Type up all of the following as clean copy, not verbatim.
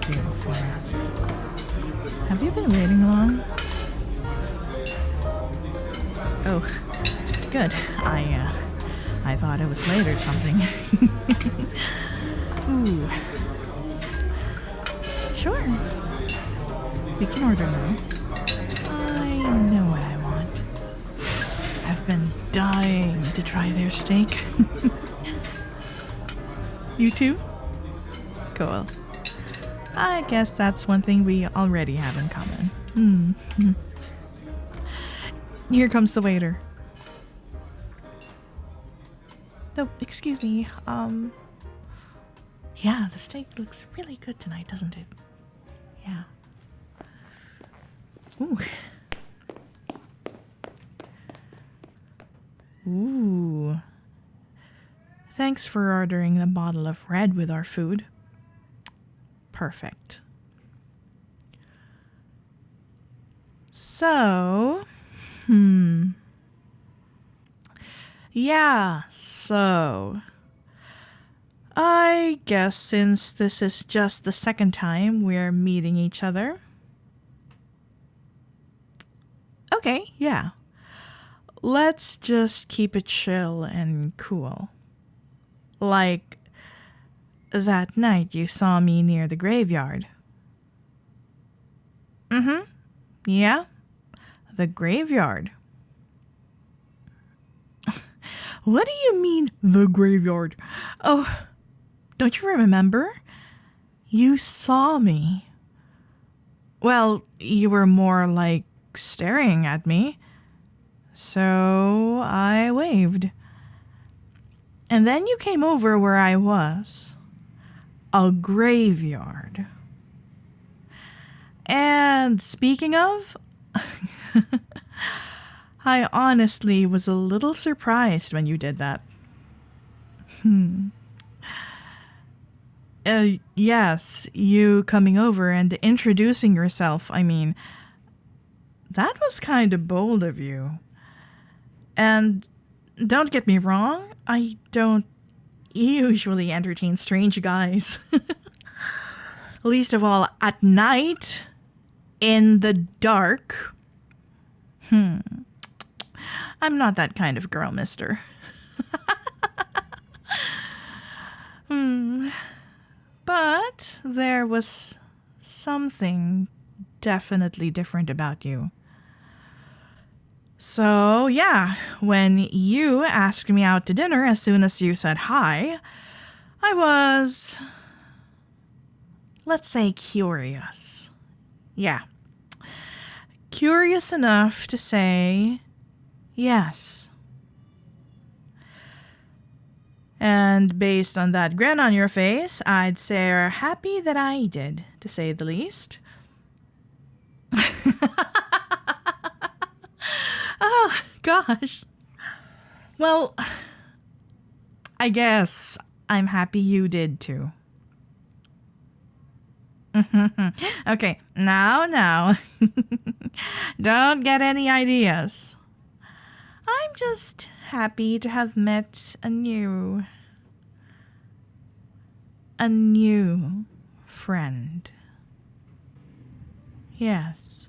table for us. Have you been waiting long? Oh, good. I thought it was late or something. Ooh. Sure. We can order now. I know what I want. I've been dying to try their steak. You too? Cool. I guess that's one thing we already have in common. Here comes the waiter. No, excuse me. Yeah, the steak looks really good tonight, doesn't it? Yeah. Ooh. Ooh. Thanks for ordering a bottle of red with our food. Perfect. So, yeah, so I guess since this is just the second time we're meeting each other. Okay, yeah. Let's just keep it chill and cool. Like that night you saw me near the graveyard. Yeah, the graveyard. What do you mean, the graveyard? Oh, don't you remember? You saw me. Well, you were more like staring at me. So I waved. And then you came over where I was. A graveyard. And speaking of, I honestly was a little surprised when you did that. Yes, you coming over and introducing yourself, I mean, that was kind of bold of you. And don't get me wrong, I don't usually entertain strange guys. Least of all at night, in the dark. I'm not that kind of girl, mister. But there was something definitely different about you. So, yeah, when you asked me out to dinner as soon as you said hi, I was, let's say, curious. Yeah. Curious enough to say yes. And based on that grin on your face, I'd say you're happy that I did, to say the least. Oh, gosh. Well, I guess I'm happy you did too. Okay, now. Don't get any ideas. I'm just happy to have met a new friend. Yes.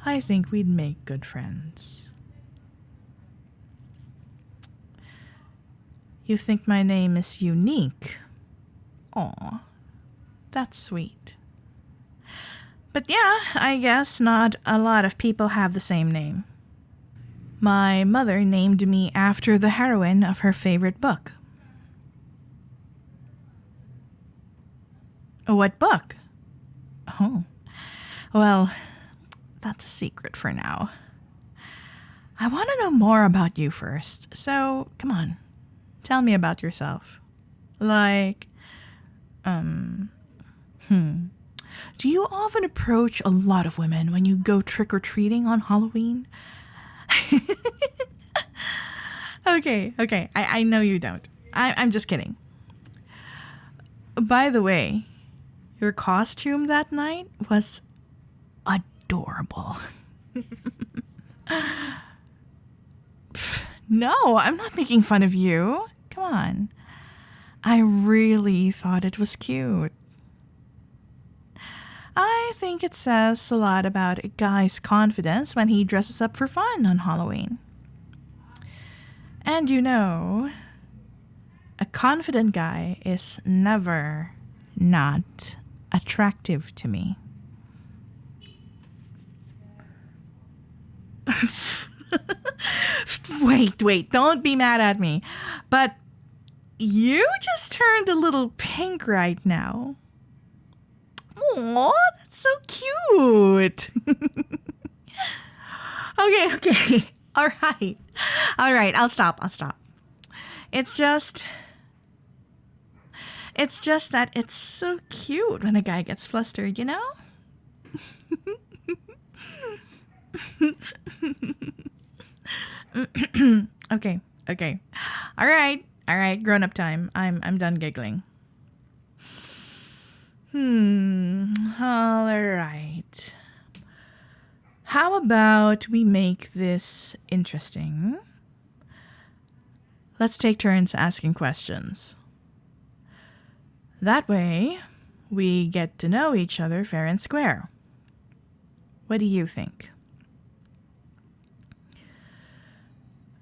I think we'd make good friends. You think my name is unique? Aw, that's sweet. But yeah, I guess not a lot of people have the same name. My mother named me after the heroine of her favorite book. What book? Oh, well, that's a secret for now. I want to know more about you first, so come on, tell me about yourself. Like, do you often approach a lot of women when you go trick-or-treating on Halloween? Okay, I know you don't. I'm just kidding. By the way, your costume that night was adorable. No, I'm not making fun of you. Come on. I really thought it was cute. I think it says a lot about a guy's confidence when he dresses up for fun on Halloween. And a confident guy is never not attractive to me. Wait, don't be mad at me. But you just turned a little pink right now. Aw, that's so cute. Okay. All right, I'll stop. It's just that it's so cute when a guy gets flustered, Okay. All right, grown up time. I'm done giggling. All right. How about we make this interesting? Let's take turns asking questions. That way, we get to know each other fair and square. What do you think?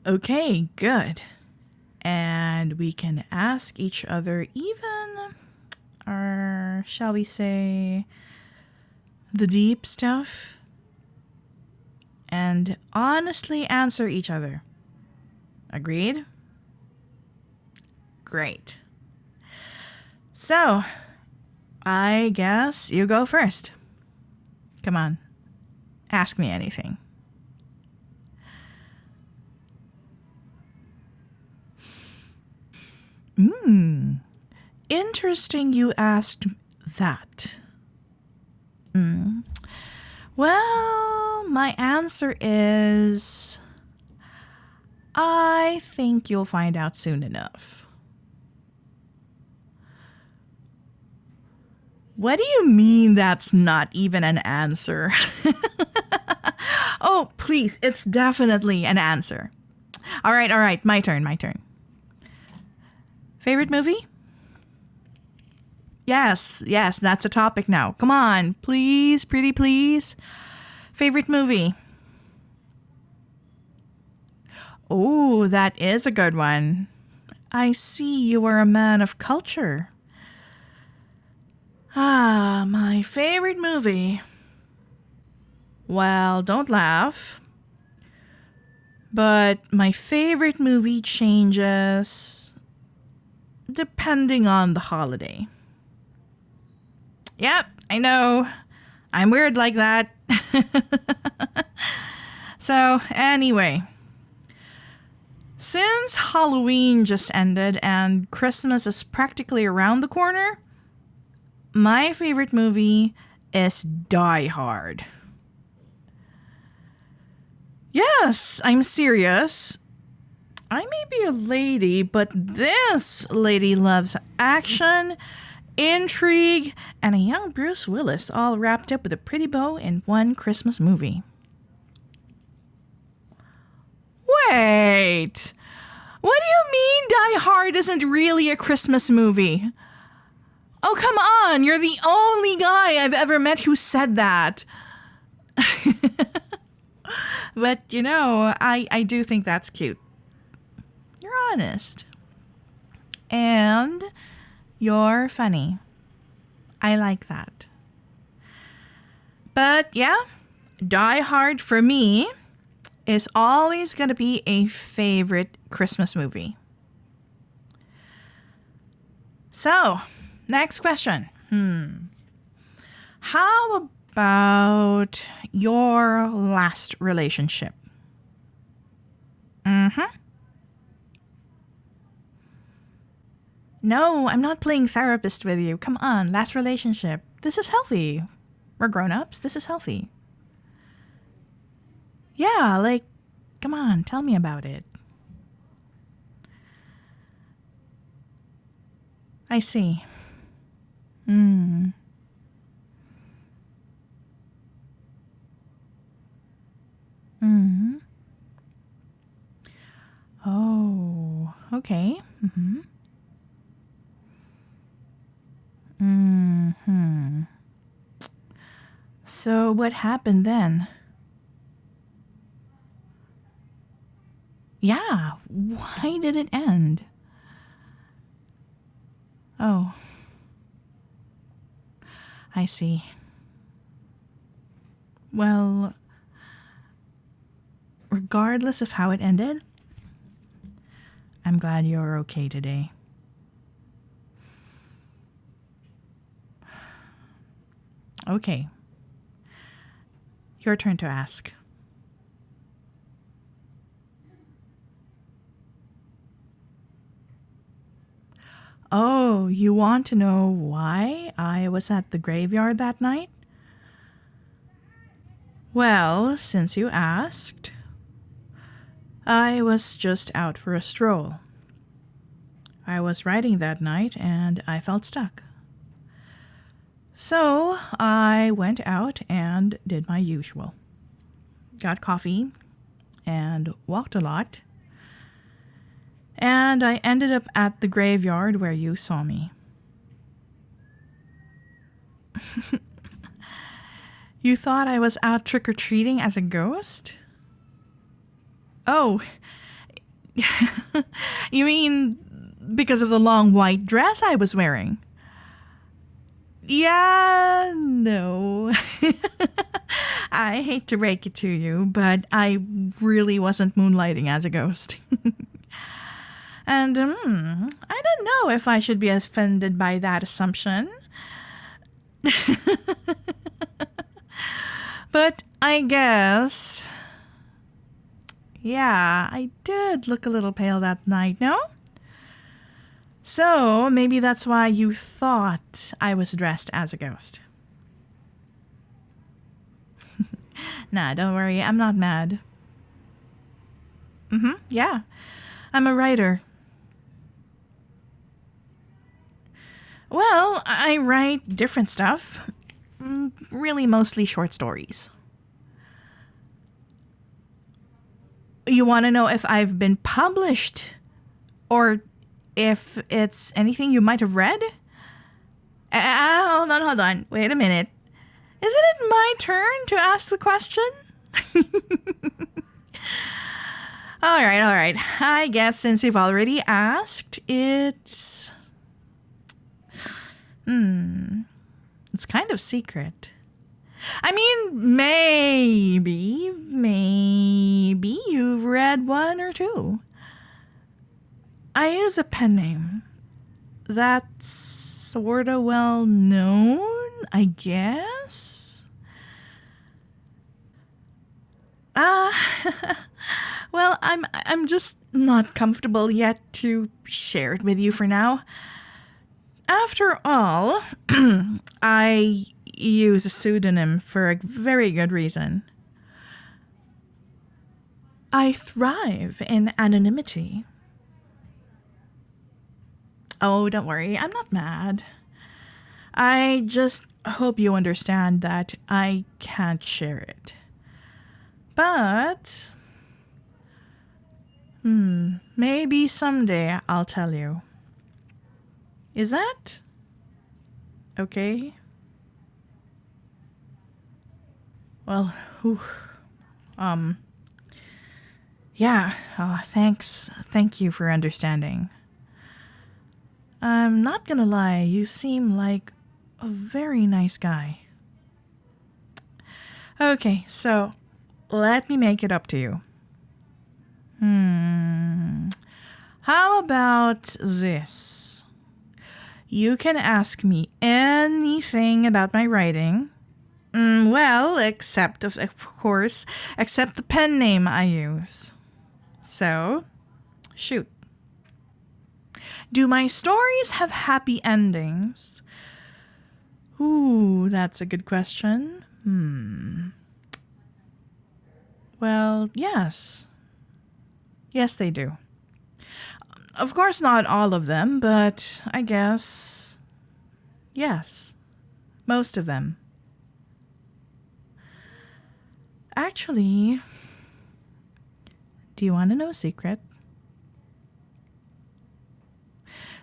Okay, good. And we can ask each other even, or shall we say, the deep stuff? And honestly answer each other. Agreed? Great. So, I guess you go first. Come on, ask me anything. Interesting you asked that. Well, my answer is I think you'll find out soon enough. What do you mean that's not even an answer? Oh, please, it's definitely an answer. All right, my turn. Favorite movie? Yes, that's a topic now. Come on, please, pretty please. Favorite movie? Oh, that is a good one. I see you are a man of culture. My favorite movie. Well, don't laugh. But my favorite movie changes depending on the holiday. Yep, I know. I'm weird like that. So, anyway. Since Halloween just ended and Christmas is practically around the corner, my favorite movie is Die Hard. Yes, I'm serious. I may be a lady, but this lady loves action, intrigue, and a young Bruce Willis all wrapped up with a pretty bow in one Christmas movie. Wait! What do you mean Die Hard isn't really a Christmas movie? Oh, come on! You're the only guy I've ever met who said that. But, I do think that's cute. You're honest. And you're funny. I like that. But, yeah, Die Hard for me is always going to be a favorite Christmas movie. So, next question. How about your last relationship? No, I'm not playing therapist with you. Come on, last relationship. This is healthy. We're grown-ups. This is healthy. Yeah, come on, tell me about it. I see. Oh, okay. So what happened then? Yeah, why did it end? Oh, I see. Well, regardless of how it ended, I'm glad you're okay today. Okay. Your turn to ask. Oh, you want to know why I was at the graveyard that night? Well, since you asked, I was just out for a stroll. I was riding that night and I felt stuck. So I went out and did my usual. Got coffee and walked a lot. And I ended up at the graveyard where you saw me. You thought I was out trick-or-treating as a ghost? Oh, you mean because of the long white dress I was wearing? Yeah, no. I hate to break it to you, but I really wasn't moonlighting as a ghost. And I don't know if I should be offended by that assumption. But I guess, yeah, I did look a little pale that night, no? So maybe that's why you thought I was dressed as a ghost. Nah, don't worry, I'm not mad. Yeah, I'm a writer. Well, I write different stuff. Really mostly short stories. You want to know if I've been published? Or if it's anything you might have read? Hold on. Wait a minute. Isn't it my turn to ask the question? All right. I guess since you've already asked, it's kind of secret. I mean, maybe you've read one or two. I use a pen name. That's sorta well known, I guess. Well, I'm just not comfortable yet to share it with you for now. After all, I use a pseudonym for a very good reason. I thrive in anonymity. Oh, don't worry, I'm not mad. I just hope you understand that I can't share it. But, maybe someday I'll tell you. Is that okay? Well, yeah, thanks. Thank you for understanding. I'm not gonna lie, you seem like a very nice guy. Okay, so let me make it up to you. How about this? You can ask me anything about my writing. Well, except of course, except the pen name I use. So, shoot. Do my stories have happy endings? Ooh, that's a good question. Well, yes. Yes, they do. Of course, not all of them, but I guess yes. Most of them. Actually, do you want to know a secret?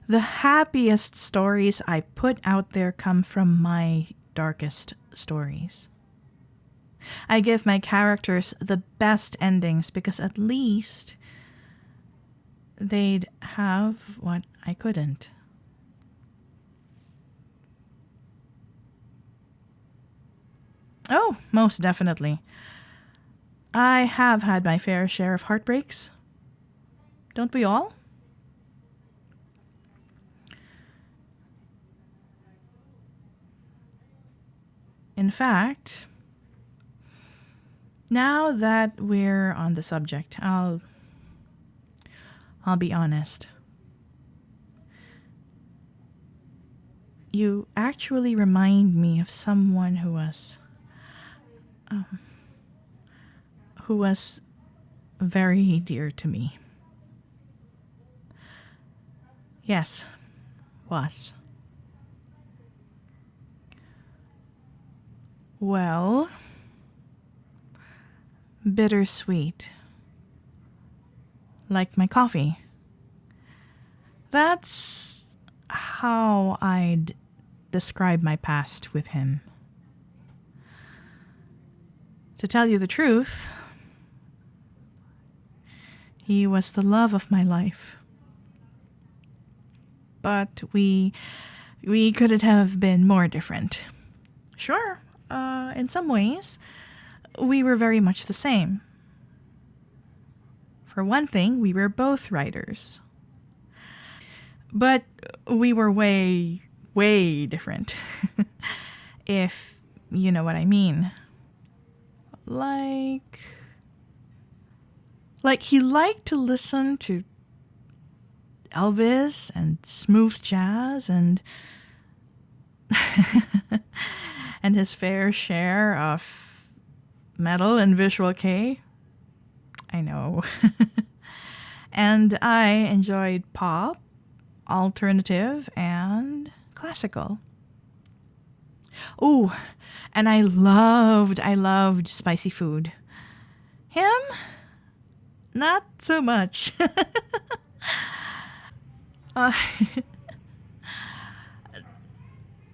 The happiest stories I put out there come from my darkest stories. I give my characters the best endings because at least they'd have what I couldn't. Oh, most definitely. I have had my fair share of heartbreaks. Don't we all? In fact, now that we're on the subject, I'll be honest. You actually remind me of someone who was very dear to me. Yes, was. Well, bittersweet. Like my coffee. That's how I'd describe my past with him. To tell you the truth, he was the love of my life. But we couldn't have been more different. Sure, in some ways, we were very much the same. For one thing, we were both writers. But we were way, way different. If you know what I mean. Like he liked to listen to Elvis and smooth jazz and and his fair share of metal and visual kei. I know. And I enjoyed pop, alternative, and classical. Ooh, and I loved spicy food. Him? Not so much. uh,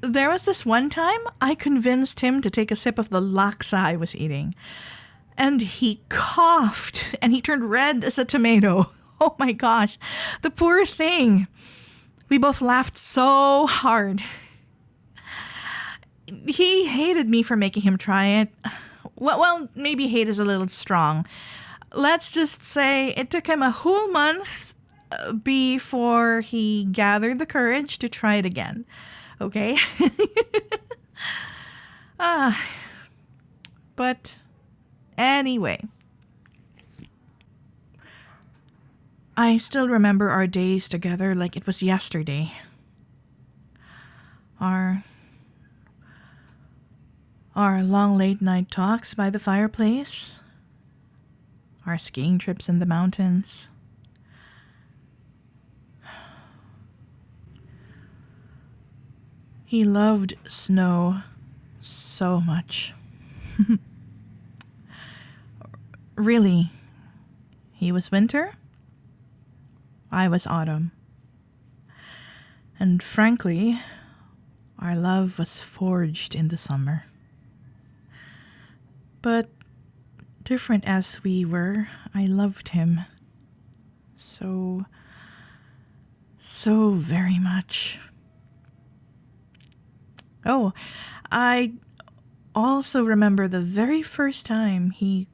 there was this one time I convinced him to take a sip of the laksa I was eating. And he coughed and he turned red as a tomato. Oh my gosh, the poor thing. We both laughed so hard. He hated me for making him try it. Well, maybe hate is a little strong. Let's just say it took him a whole month before he gathered the courage to try it again. Okay? But anyway, I still remember our days together like it was yesterday. Our long late night talks by the fireplace. Our skiing trips in the mountains. He loved snow so much. Really, he was winter, I was autumn. And frankly, our love was forged in the summer. But different as we were, I loved him so very much. Oh, I also remember the very first time he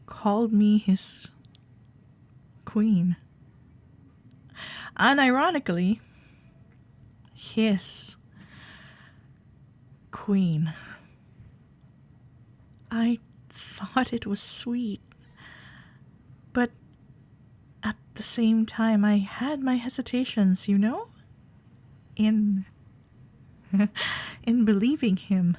called me his queen. Unironically, his queen. I thought it was sweet, but at the same time, I had my hesitations, in believing him.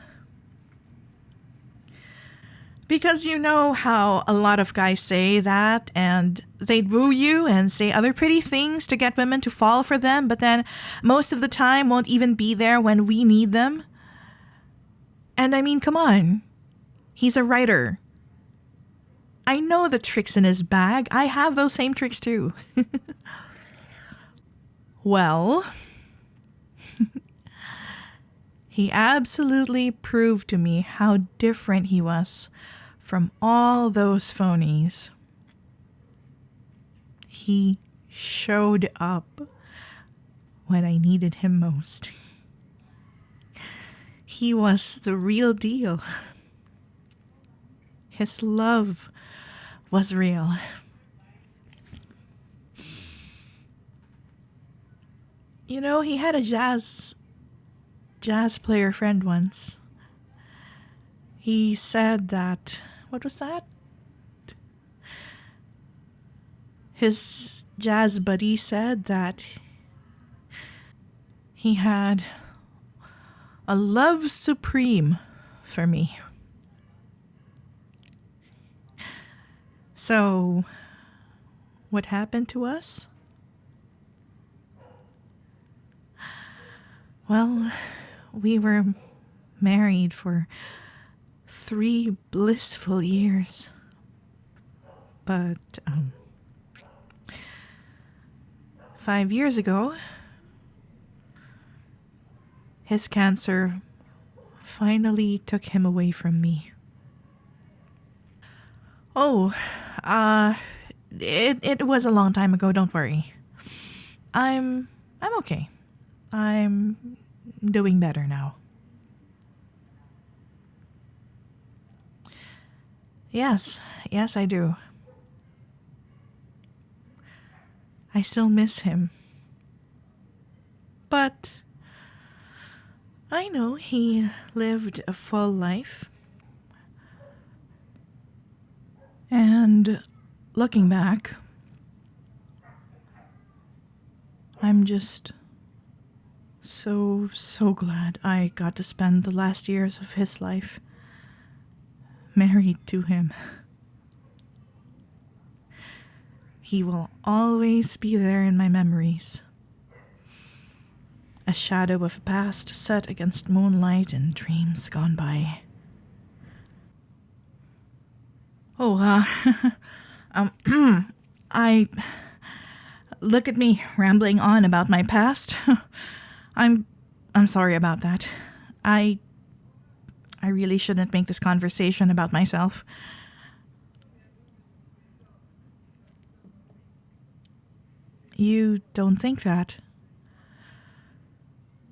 Because you know how a lot of guys say that and they woo you and say other pretty things to get women to fall for them, but then most of the time won't even be there when we need them. And I mean, come on. He's a writer. I know the tricks in his bag. I have those same tricks too. Well, He absolutely proved to me how different he was from all those phonies. He showed up when I needed him most. He was the real deal. His love was real. You know, he had a jazz player friend once. He said that, what was that? His jazz buddy said that he had a love supreme for me. So, what happened to us? Well, we were married for 3 blissful years. But 5 years ago, his cancer finally took him away from me. Oh, it was a long time ago, don't worry. I'm okay. I'm doing better now. Yes, I do. I still miss him. But I know he lived a full life. And looking back, I'm just so glad I got to spend the last years of his life married to him. He will always be there in my memories. A shadow of a past set against moonlight and dreams gone by. Oh, I... Look at me rambling on about my past. I'm sorry about that. I really shouldn't make this conversation about myself. You don't think that?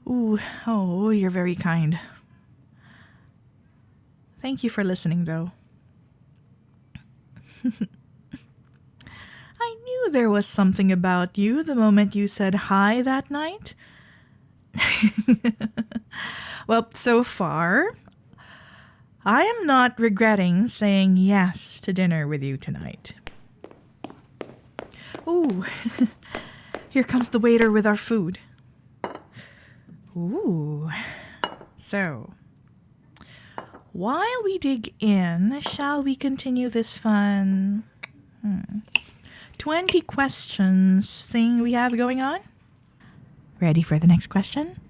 Ooh, oh, you're very kind. Thank you for listening, though. I knew there was something about you the moment you said hi that night. Well, so far, I am not regretting saying yes to dinner with you tonight. Ooh, here comes the waiter with our food. Ooh, so while we dig in, shall we continue this fun 20 questions thing we have going on? Ready for the next question?